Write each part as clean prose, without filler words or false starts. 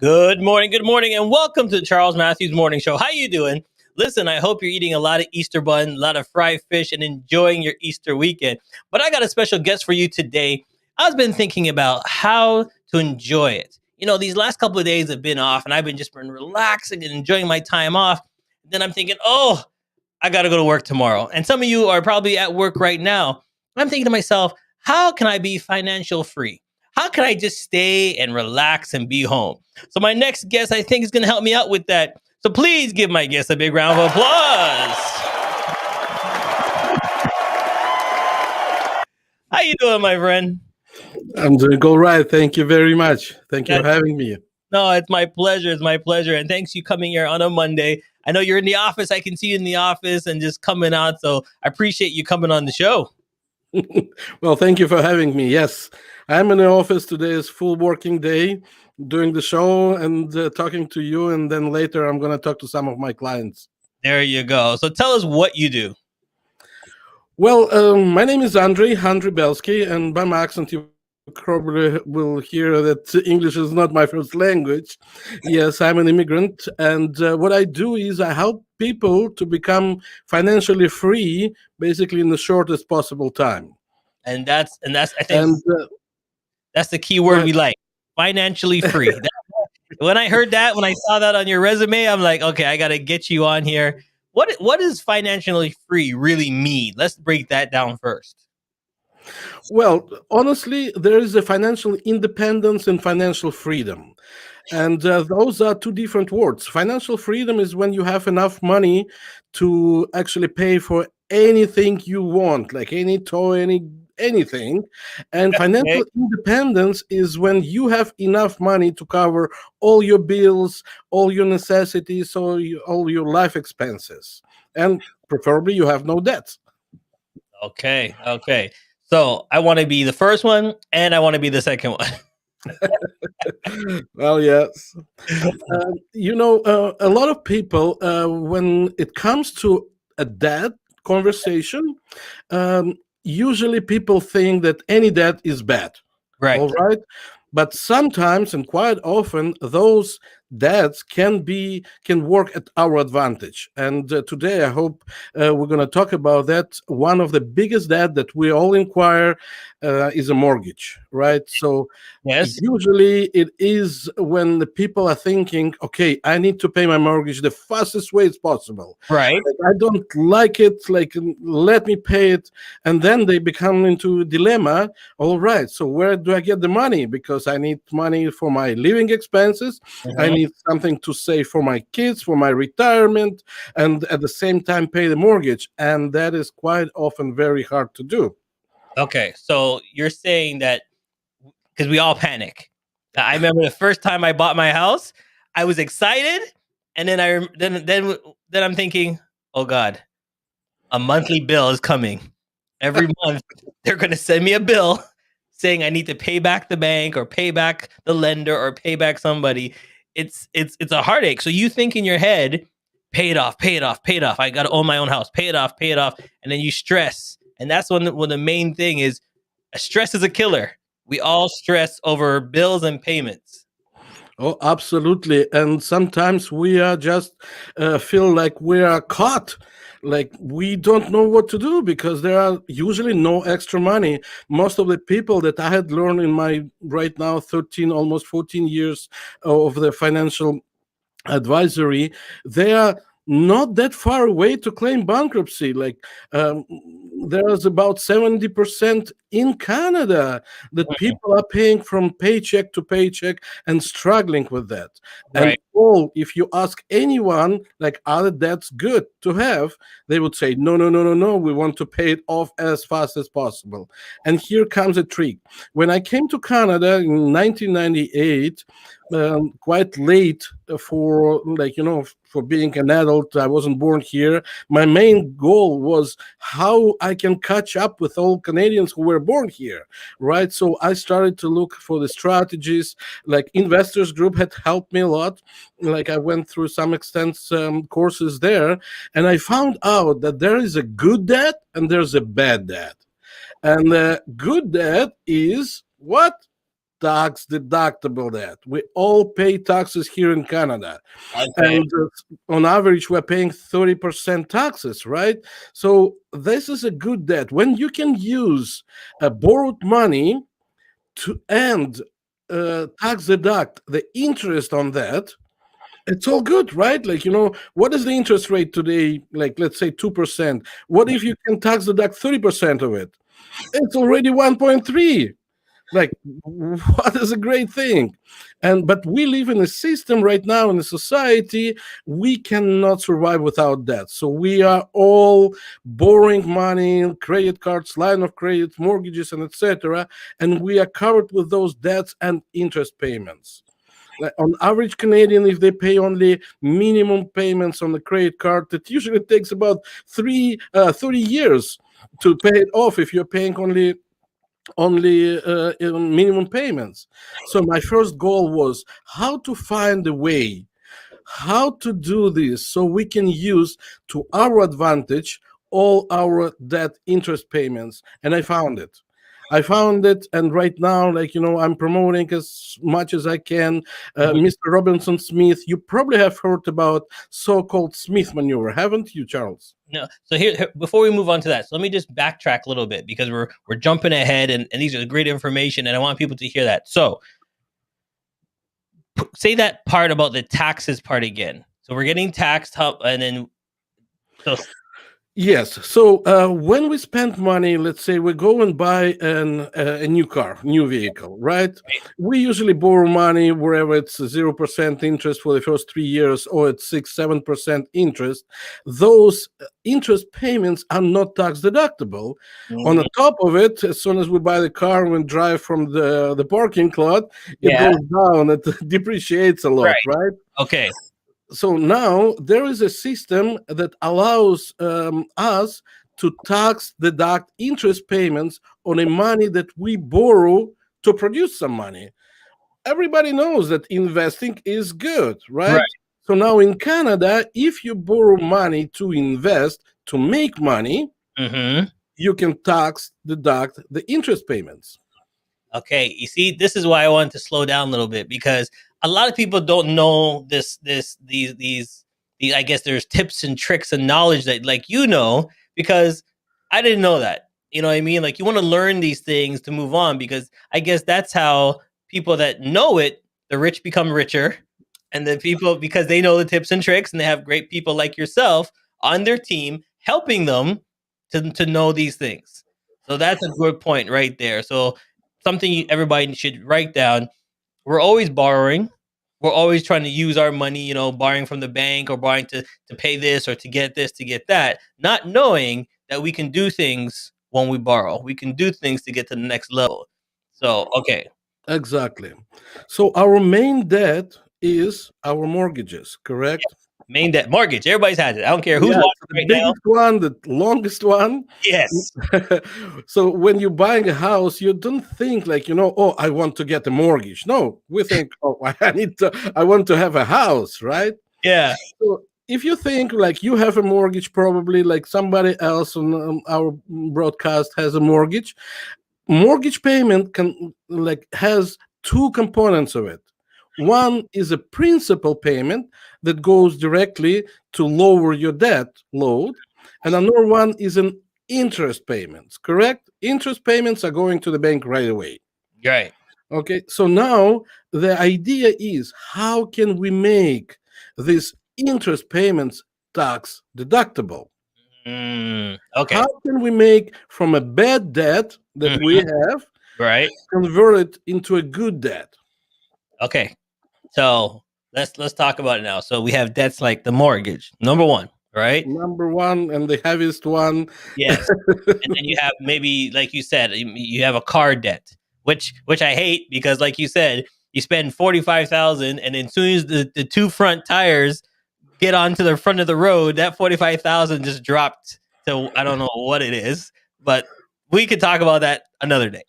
good morning, and welcome to the Charles Matthews Morning Show. How you doing? Listen, I hope you're eating a lot of Easter bun, a lot of fried fish, and enjoying your Easter weekend. But I got a special guest for you today. I've been thinking about how to enjoy it. These last couple of days have been off, and I've just been relaxing and enjoying my time off. Then I'm thinking, oh, I got to go to work tomorrow. And some of you are probably at work right now. I'm thinking to myself, how can I be financial free? How can I just stay and relax and be home? So my next guest, I think, is going to help me out with that. So please give my guest a big round of applause. How you doing, my friend? I'm doing all right. Thank you very much. Thank you for having me. No, it's my pleasure. It's my pleasure. And thanks you coming here on a Monday. I know you're in the office. I can see you in the office and just coming out. So I appreciate you coming on the show. Well, thank you for having me. Yes, I'm in the office. Today is full working day, doing the show and talking to you. And then later I'm going to talk to some of my clients. There you go. So tell us what you do. Well, my name is Andrey Belski, and by my accent you probably will hear that English is not my first language. Yes, I'm an immigrant, and what I do is I help people to become financially free, basically in the shortest possible time. And that's I think that's the key word we like: financially free. When I heard that, when I saw that on your resume, I'm like, okay, I got to get you on here. What does financially free really mean? Let's break that down first. Well, honestly, there is a financial independence and financial freedom. And those are two different words. Financial freedom is when you have enough money to actually pay for anything you want, like any toy, anything. And financial independence is when you have enough money to cover all your bills, all your necessities, all your life expenses. And preferably you have no debt. Okay. So I want to be the first one and I want to be the second one. Well, yes. A lot of people, when it comes to a debt conversation, usually people think that any debt is bad. Right. All right. But sometimes and quite often, those debts can work at our advantage. And today, I hope we're going to talk about that. One of the biggest debt that we all inquire is a mortgage, right? So usually it is when the people are thinking, okay, I need to pay my mortgage the fastest way as possible. Right. Like, I don't like it, like, let me pay it. And then they become into a dilemma. All right, so where do I get the money? Because I need money for my living expenses. I need something to save for my kids, for my retirement, and at the same time pay the mortgage. And that is quite often very hard to do. Okay, so you're saying that because we all panic. I remember the first time I bought my house, I was excited, and then then I'm thinking, oh God, a monthly bill is coming. Every month they're going to send me a bill saying I need to pay back the bank or pay back the lender or pay back somebody. It's a heartache. So you think in your head, pay it off. I got to own my own house. Pay it off, and then you stress. And that's when the main thing is, stress is a killer. We all stress over bills and payments. Oh, absolutely. And sometimes we are just feel like we are caught. Like we don't know what to do because there are usually no extra money. Most of the people that I had learned in my right now 13, almost 14 years of the financial advisory, they are not that far away to claim bankruptcy. Like there's about 70% in Canada that people are paying from paycheck to paycheck and struggling with that. Right. And if you ask anyone, like, are debts good to have, they would say, no, we want to pay it off as fast as possible. And here comes a trick. When I came to Canada in 1998, quite late for being an adult. I wasn't born here. My main goal was how I can catch up with all Canadians who were born here, right? So I started to look for the strategies. Like Investors Group had helped me a lot. Like I went through some extensive courses there, and I found out that there is a good debt and there's a bad debt. And the good debt is what? tax deductible debt. We all pay taxes here in Canada. Okay. And on average, we're paying 30% taxes, right? So this is a good debt. When you can use borrowed money to and tax deduct the interest on that, it's all good, right? Like, what is the interest rate today? Like, let's say 2%. What if you can tax deduct 30% of it? It's already 1.3. Like, what is a great thing? But we live in a system right now in a society, we cannot survive without debt. So we are all borrowing money, credit cards, line of credit, mortgages, and etc. And we are covered with those debts and interest payments. Like on average Canadian, if they pay only minimum payments on the credit card, it usually takes about 30 years to pay it off if you're paying only minimum payments. So my first goal was how to find a way, how to do this so we can use to our advantage all our debt interest payments. And I found it, and right now, like, I'm promoting as much as I can. Mr. Robinson Smith, you probably have heard about so-called Smith maneuver, haven't you, Charles? No. So here, before we move on to that, so let me just backtrack a little bit because we're jumping ahead, and these are great information, and I want people to hear that. So say that part about the taxes part again. So we're getting taxed up, and then so Yes. So when we spend money, let's say we go and buy a new car, new vehicle, right? We usually borrow money wherever it's 0% interest for the first 3 years, or it's 6-7% interest. Those interest payments are not tax deductible. On the top of it, as soon as we buy the car and drive from the parking lot, it goes down. It depreciates a lot, right? Okay. So now there is a system that allows us to tax deduct interest payments on the money that we borrow to produce some money. Everybody knows that investing is good, right? So now in Canada, if you borrow money to invest, to make money, you can tax deduct the interest payments. Okay, you see, this is why I wanted to slow down a little bit, because a lot of people don't know these. I guess there's tips and tricks and knowledge that, like, because I didn't know that. You know what I mean? Like, you want to learn these things to move on, because I guess that's how people that know it, the rich become richer, and the people, because they know the tips and tricks, and they have great people like yourself on their team helping them to know these things. So that's a good point right there. So something everybody should write down. We're always borrowing. We're always trying to use our money, borrowing from the bank, or borrowing to pay this, or to get this, to get that, not knowing that we can do things when we borrow. We can do things to get to the next level. So, okay. Exactly. So our main debt is our mortgages, correct? Main debt, mortgage. Everybody's has it. I don't care who's Yeah, watching the right biggest one, the longest one. Yes. So when you're buying a house, you don't think like, oh, I want to get a mortgage. No, we think, oh, I want to have a house, right? Yeah. So if you think like you have a mortgage, probably like somebody else on our broadcast has a mortgage payment has two components of it. One is a principal payment that goes directly to lower your debt load, and another one is an interest payments, correct? Interest payments are going to the bank right away. Right. Okay, so now the idea is, how can we make these interest payments tax deductible? Okay. How can we make from a bad debt that we have, right, convert it into a good debt? Okay. So let's talk about it now. So we have debts like the mortgage, number one, right? Number one and the heaviest one. Yes. And then you have, maybe, like you said, you have a car debt, which I hate, because, like you said, you spend 45,000, and then as soon as the two front tires get onto the front of the road, that 45,000 just dropped to, I don't know what it is, but we could talk about that another day.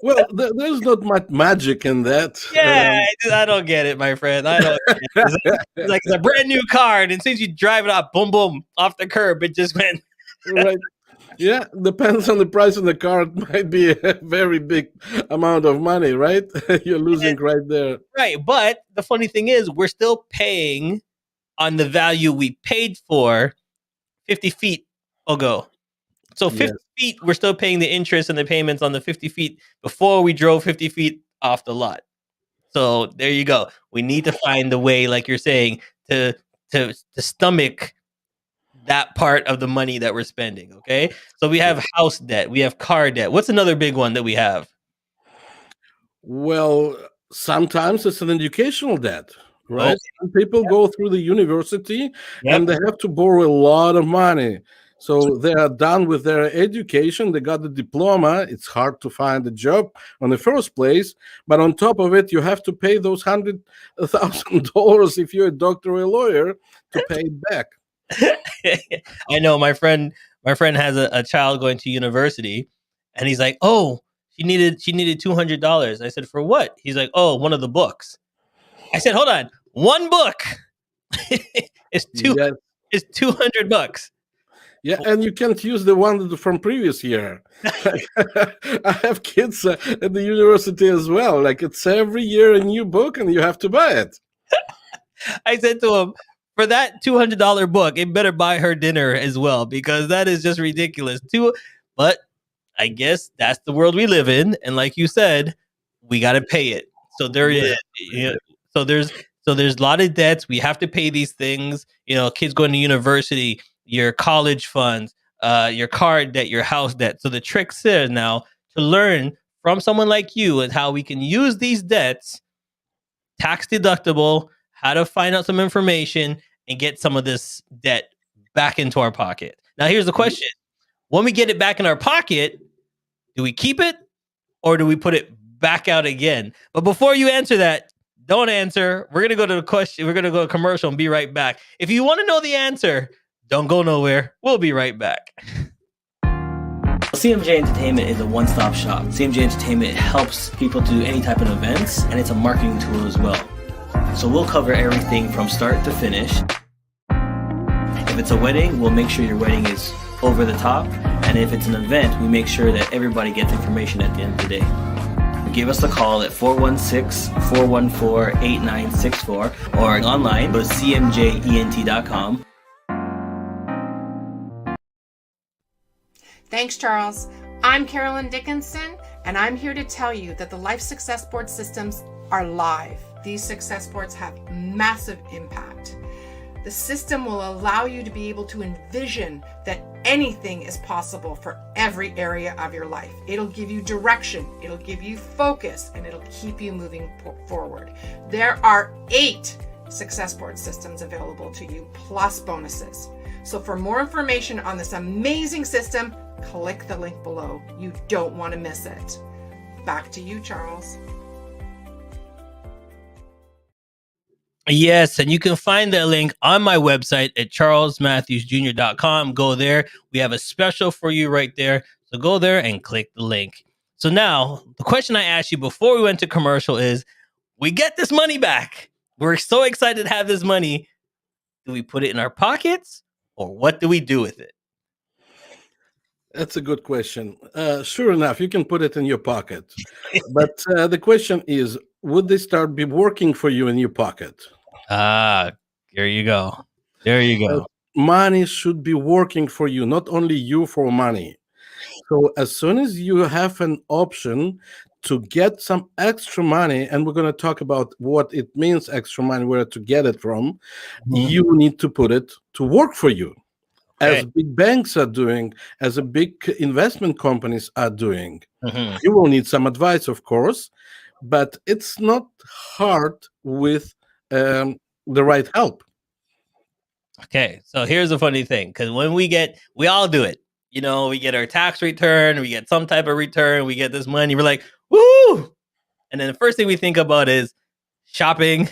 Well, there's not much magic in that. Yeah, I don't get it, my friend. I don't get it. It's a brand new car, and as soon as you drive it off, boom, boom, off the curb, it just went. Right. Yeah, depends on the price of the car. It might be a very big amount of money, right? You're losing right there. Right. But the funny thing is, we're still paying on the value we paid for 50 feet ago. So Yes. 50 feet, we're still paying the interest and the payments on the 50 feet before we drove 50 feet off the lot. So there you go. We need to find the way, like you're saying, to stomach that part of the money that we're spending. Okay. So we have house debt, we have car debt. What's another big one that we have? Well, sometimes it's an educational debt, Oh, right? Some people go through the university yep. and they have to borrow a lot of money. So they are done with their education. They got the diploma. It's hard to find a job on the first place. But on top of it, you have to pay those $100,000 if you're a doctor or a lawyer to pay it back. I know my friend has a child going to university, and he's like, "Oh, she needed $200." I said, "For what?" He's like, "Oh, one of the books." I said, "Hold on, one book is Yes. $200." Yeah, and you can't use the one from previous year. I have kids at the university as well. Like it's every year a new book, and you have to buy it. I said to him, "For that $200 book, it better buy her dinner as well because that is just ridiculous." But I guess that's the world we live in, and like you said, we got to pay it. So there Yeah. is, so there's a lot of debts. We have to pay these things. Kids going to university, your college funds, your car debt, your house debt. So the trick is now to learn from someone like you and how we can use these debts, tax deductible, how to find out some information and get some of this debt back into our pocket. Now, here's the question. When we get it back in our pocket, do we keep it or do we put it back out again? But before you answer that, don't answer. We're going to go to the question. We're going to go to commercial and be right back. If you want to know the answer, don't go nowhere. We'll be right back. CMJ Entertainment is a one-stop shop. CMJ Entertainment helps people do any type of events, and it's a marketing tool as well. So we'll cover everything from start to finish. If it's a wedding, we'll make sure your wedding is over the top. And if it's an event, we make sure that everybody gets information at the end of the day. Give us a call at 416-414-8964 or online, go to cmjent.com. Thanks, Charles. I'm Carolyn Dickinson, and I'm here to tell you that the Life Success Board systems are live. These success boards have massive impact. The system will allow you to be able to envision that anything is possible for every area of your life. It'll give you direction, it'll give you focus, and it'll keep you moving forward. There are 8 success board systems available to you, plus bonuses. So for more information on this amazing system, click the link below. You don't want to miss it. Back to you, Charles. Yes, and you can find that link on my website at charlesmatthewsjr.com. Go there. We have a special for you right there. So go there and click the link. So now, the question I asked you before we went to commercial is, we get this money back. We're so excited to have this money. Do we put it in our pockets or what do we do with it? That's a good question. Sure enough, you can put it in your pocket. But the question is, would they start be working for you in your pocket? There you go. There you go. Money should be working for you, not only you for money. So as soon as you have an option to get some extra money, and we're going to talk about what it means, extra money, where to get it from, you need to put it to work for you. Okay. As big banks are doing, as a big investment companies are doing. Mhm. You will need some advice, of course, but it's not hard with the right help. Okay, so here's the funny thing, because when we all do it. We get our tax return, we get some type of return, we get this money, we're like, woo! And then the first thing we think about is shopping.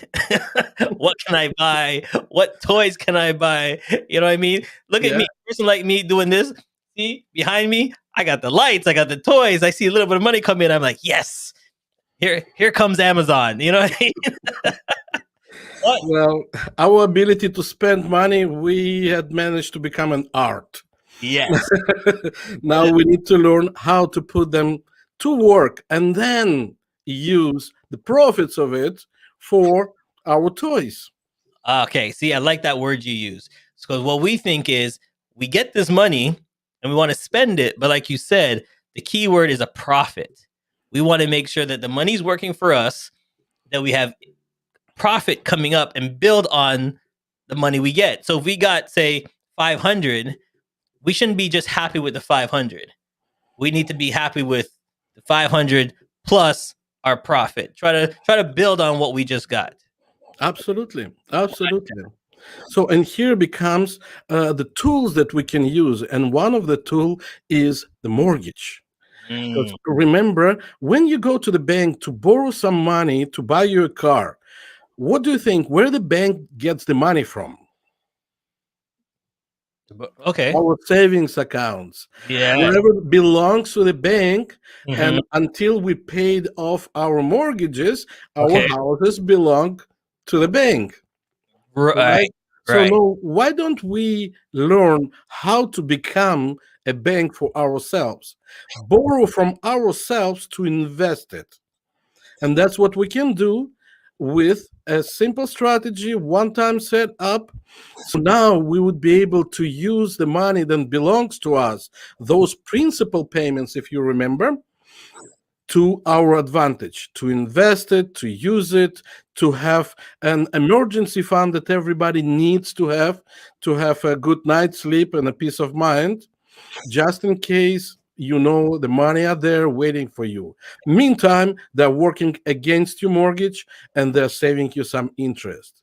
What can I buy? What toys can I buy? You know what I mean? Look at me, a person like me doing this. See, behind me, I got the lights, I got the toys, I see a little bit of money come in, I'm like, yes, here comes Amazon. You know what I mean? Well, our ability to spend money, we had managed to become an art. Yes. Now we need to learn how to put them to work and then use the profits of it for our toys. Okay. See, I like that word you use. Because what we think is we get this money and we want to spend it. But like you said, the key word is a profit. We want to make sure that the money's working for us, that we have profit coming up and build on the money we get. So if we got, say, 500, we shouldn't be just happy with the 500. We need to be happy with the 500 plus our profit. Try to build on what we just got. Absolutely, absolutely. So, and here becomes the tools that we can use, and one of the tool is the mortgage. Because Mm. remember, when you go to the bank to borrow some money to buy you a car, what do you think? Where the bank gets the money from? Okay. Our savings accounts, Yeah. wherever it belongs to the bank, Mhm. and until we paid off our mortgages, our Okay. houses belong to the bank. Right. Right? So Right. no, why don't we learn how to become a bank for ourselves? Borrow from ourselves to invest it. And that's what we can do with a simple strategy, one time set up. So now we would be able to use the money that belongs to us, those principal payments, if you remember, to our advantage, to invest it, to use it, to have an emergency fund that everybody needs to have a good night's sleep and a peace of mind, just in case you know the money are there waiting for you. Meantime, they're working against your mortgage and they're saving you some interest.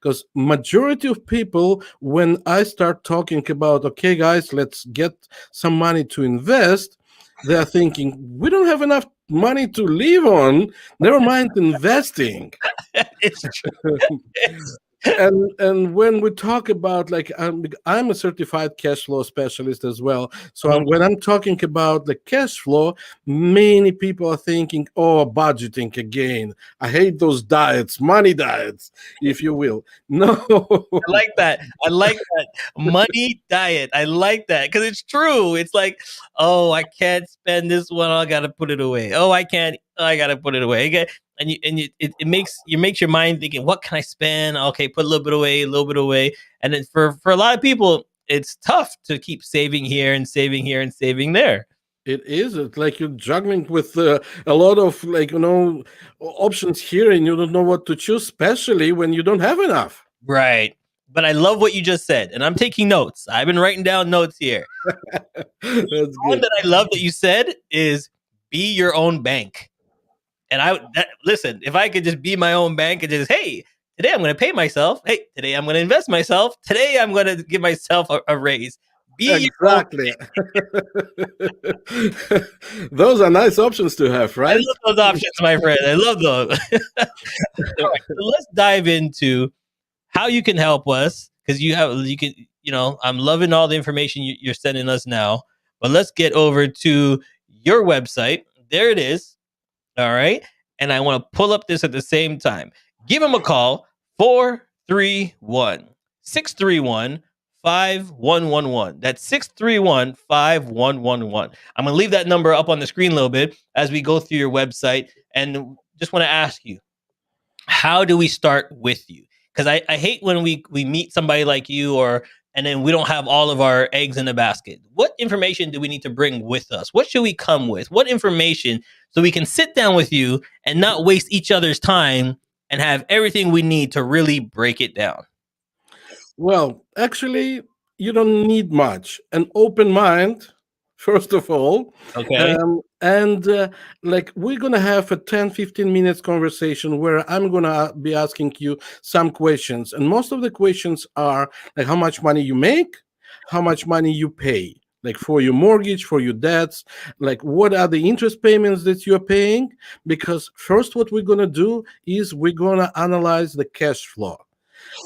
Because majority of people, when I start talking about, okay, guys, let's get some money to invest, they're thinking we don't have enough money to live on. Never mind investing. It's true. And when we talk about, like, I'm a certified cash flow specialist as well, so Mhm. when I'm talking about the cash flow, many people are thinking, oh, budgeting again. I hate those diets, money diets, if you will. No. I like that. I like that money diet. I like that because it's true. It's like, oh, I can't spend this one. I gotta put it away. Oh, I can't. I gotta put it away. Okay. It makes your mind thinking, what can I spend? Okay, put a little bit away, a little bit away. And then for a lot of people, it's tough to keep saving here and saving here and saving there. It is. It's like you're juggling with a lot of, like, options here, and you don't know what to choose, especially when you don't have enough. Right. But I love what you just said, and I'm taking notes. I've been writing down notes here. That's One good. that I love that you said is be your own bank. And listen, if I could just be my own bank and just, hey, today I'm going to pay myself. Hey, today I'm going to invest myself. Today I'm going to give myself a raise. Be your own. Exactly. Those are nice options to have, I right? love those options, my friend. I love those. All right, so let's dive into how you can help us because you can, I'm loving all the information you're sending us now. But let's get over to your website. There it is. All right. And I want to pull up this at the same time. Give them a call 431 631 5111. That's 631 5111. I'm going to leave that number up on the screen a little bit as we go through your website. And just want to ask you, how do we start with you? Because I hate when we meet somebody like you and then we don't have all of our eggs in a basket. What information do we need to bring with us? What should we come with? What information so we can sit down with you and not waste each other's time and have everything we need to really break it down? Well, actually, you don't need much. An open mind, first of all. Okay. And like, we're going to have a 10-15 minutes conversation where I'm going to be asking you some questions. And most of the questions are like how much money you make, how much money you pay. Like for your mortgage, for your debts, like what are the interest payments that you're paying? Because first, what we're going to do is we're going to analyze the cash flow.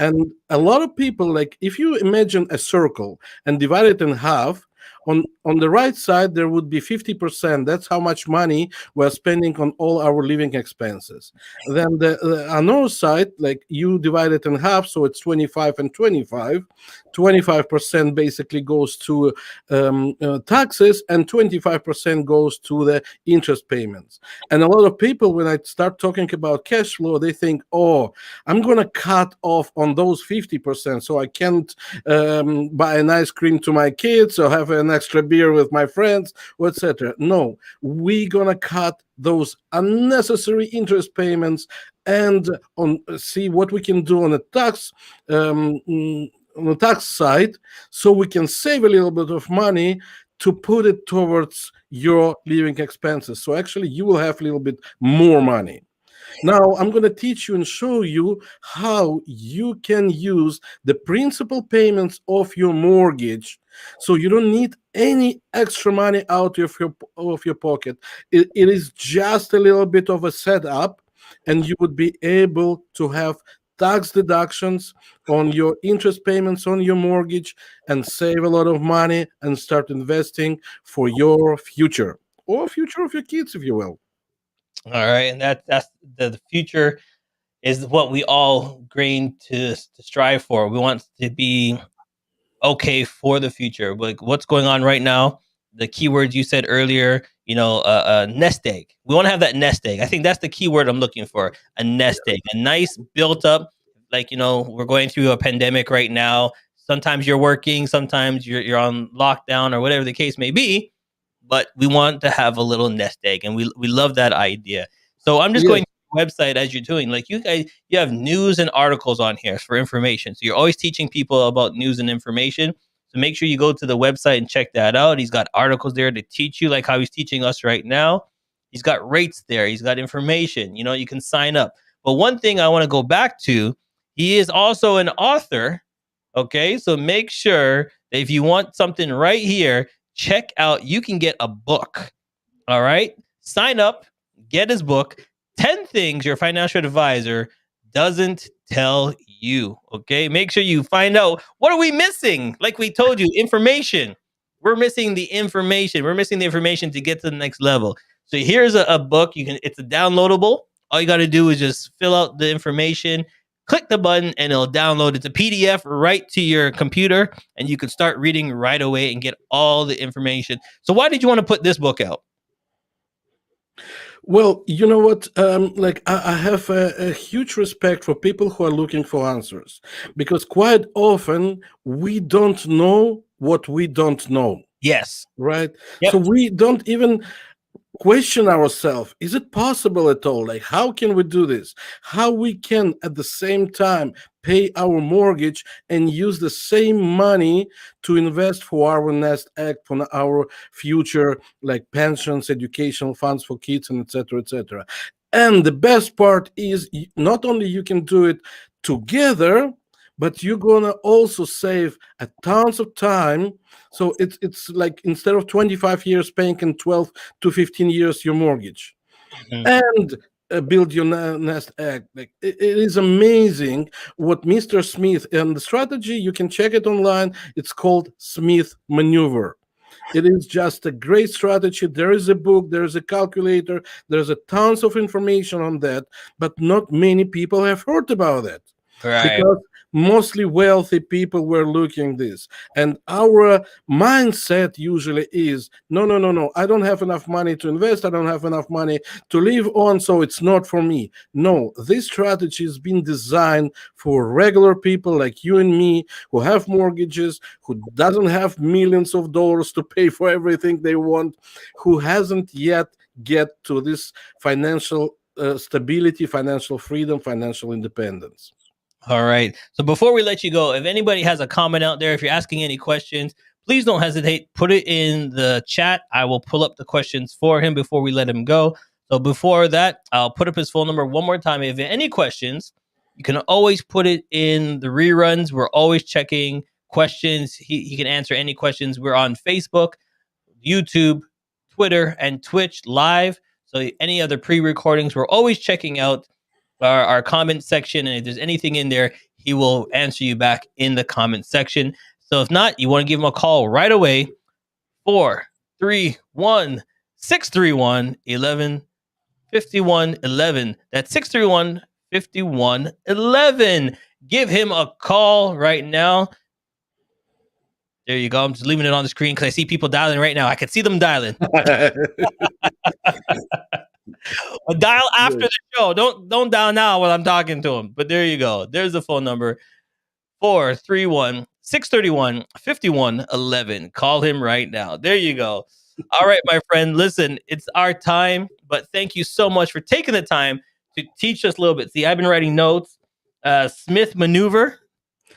And a lot of people, like, if you imagine a circle and divide it in half, On the right side, there would be 50%. That's how much money we're spending on all our living expenses. Then the another side, like you divide it in half, so it's 25 and 25. 25% basically goes to taxes, and 25% goes to the interest payments. And a lot of people, when I start talking about cash flow, they think, oh, I'm going to cut off on those 50%, so I can't buy an ice cream to my kids or have an extra beer with my friends, etc. No, we're going to cut those unnecessary interest payments and see what we can do on the tax on the tax side, so we can save a little bit of money to put it towards your living expenses. So actually you will have a little bit more money. Now I'm going to teach you and show you how you can use the principal payments of your mortgage, so you don't need any extra money out of your pocket. It is just a little bit of a setup, and you would be able to have tax deductions on your interest payments on your mortgage and save a lot of money and start investing for your future or future of your kids, if you will. All right, and that's the future is what we all grain to strive for. We want to be okay for the future. Like what's going on right now, the keywords you said earlier, nest egg. We want to have that nest egg. I think that's the keyword I'm looking for. A nest egg, a nice built up. Like we're going through a pandemic right now. Sometimes you're working, sometimes you're on lockdown or whatever the case may be. But we want to have a little nest egg, and we love that idea. So I'm just Yes. going to the website as you're doing. Like you guys, you have news and articles on here for information. So you're always teaching people about news and information. So make sure you go to the website and check that out. He's got articles there to teach you, like how he's teaching us right now. He's got rates there. He's got information. You can sign up. But one thing I want to go back to, he is also an author. Okay, so make sure that if you want something right here, check out, you can get a book. All right. Sign up, get his book, 10 Things Your Financial Advisor Doesn't Tell You. Okay. Make sure you find out, what are we missing? Like we told you, information. We're missing the information. We're missing the information to get to the next level. So here's a book. It's a downloadable. All you got to do is just fill out the information, click the button, and it'll download. It's a PDF right to your computer, and you can start reading right away and get all the information. So why did you want to put this book out? Well, you know what? I have a huge respect for people who are looking for answers, because quite often we don't know what we don't know, Yes. right? Yep. So we don't even question ourselves, is it possible at all? Like, how can we do this? How we can at the same time pay our mortgage and use the same money to invest for our nest egg, for our future, like pensions, educational funds for kids, and etc., etc. And the best part is, not only you can do it together, but you're gonna also save a tons of time. So it's like, instead of 25 years paying in 12 to 15 years your mortgage, and build your nest egg. Like, it is amazing what Mr. Smith, and the strategy, you can check it online. It's called Smith Maneuver. It is just a great strategy. There is a book, there is a calculator, there's a tons of information on that, but not many people have heard about it. Right. Because mostly wealthy people were looking this, and our mindset usually is, no, I don't have enough money to invest, I don't have enough money to live on, so it's not for me. No, this strategy has been designed for regular people like you and me, who have mortgages, who doesn't have millions of dollars to pay for everything they want, who hasn't yet get to this financial stability, financial freedom, financial independence. All right. So before we let you go, if anybody has a comment out there, if you're asking any questions, please don't hesitate. Put it in the chat. I will pull up the questions for him before we let him go. So before that, I'll put up his phone number one more time. If you have any questions, you can always put it in the reruns. We're always checking questions. He can answer any questions. We're on Facebook, YouTube, Twitter, and Twitch live. So any other pre-recordings, we're always checking out our comment section, and if there's anything in there, he will answer you back in the comment section. So if not, you want to give him a call right away, 431-631-1151. That's 631-5111. Give him a call right now. There you go. I'm just leaving it on the screen because I see people dialing right now. I can see them dialing. Dial after the show. Don't dial now while I'm talking to them. But there you go. There's the phone number. 431-631-5111. Call him right now. There you go. All right, my friend. Listen, it's our time, but thank you so much for taking the time to teach us a little bit. See, I've been writing notes. Smith maneuver.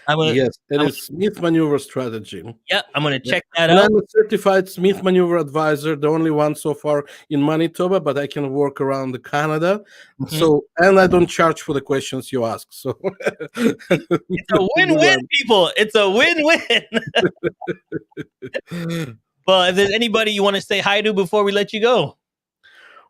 Yes, it is Smith maneuver strategy. Yeah, I'm going to check that And out. I'm a certified Smith maneuver advisor, the only one so far in Manitoba, but I can work around Canada. Mhm. So, and I don't charge for the questions you ask. So It's a win-win, people. It's a win-win. Well, if there's anybody you want to say hi to before we let you go.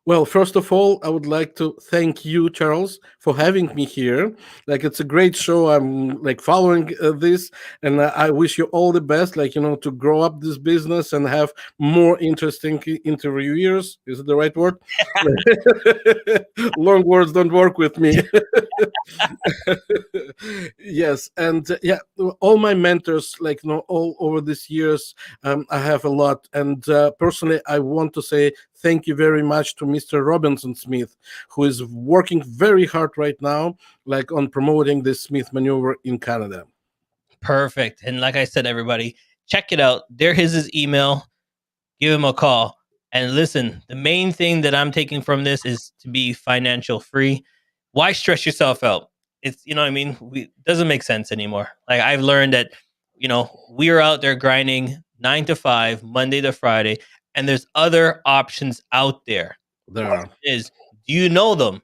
Well, first of all, I would like to thank you, Charles, for having me here. Like, it's a great show. I'm like following this, and I wish you all the best. Like, to grow up this business and have more interesting interviewers. Is it the right word? Long words don't work with me. Yes, and all my mentors, all over these years, I have a lot. And personally, I want to say thank you very much to Mr. Robinson Smith, who is working very hard right now, on promoting this Smith maneuver in Canada. Perfect. And like I said, everybody, check it out. There is his email. Give him a call. And listen, the main thing that I'm taking from this is to be financial free. Why stress yourself out? It's, it doesn't make sense anymore. Like, I've learned that, we are out there grinding 9 to 5, Monday to Friday, and there's other options out there. There are. Do you know them?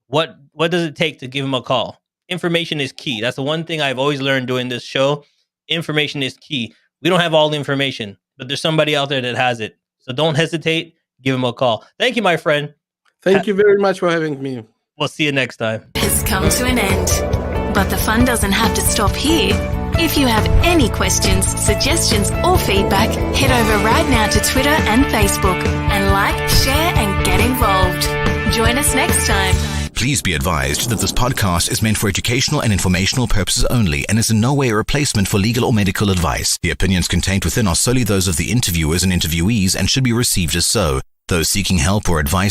What does it take to give them a call? Information is key. That's the one thing I've always learned doing this show. Information is key. We don't have all the information, but there's somebody out there that has it. So don't hesitate. Give them a call. Thank you, my friend. Thank you very much for having me. We'll see you next time. Has come to an end, but the fun doesn't have to stop here. If you have any questions, suggestions, or feedback, head over right now to Twitter and Facebook and like, share, and get involved. Join us next time. Please be advised that this podcast is meant for educational and informational purposes only and is in no way a replacement for legal or medical advice. The opinions contained within are solely those of the interviewers and interviewees and should be received as so. Those seeking help or advice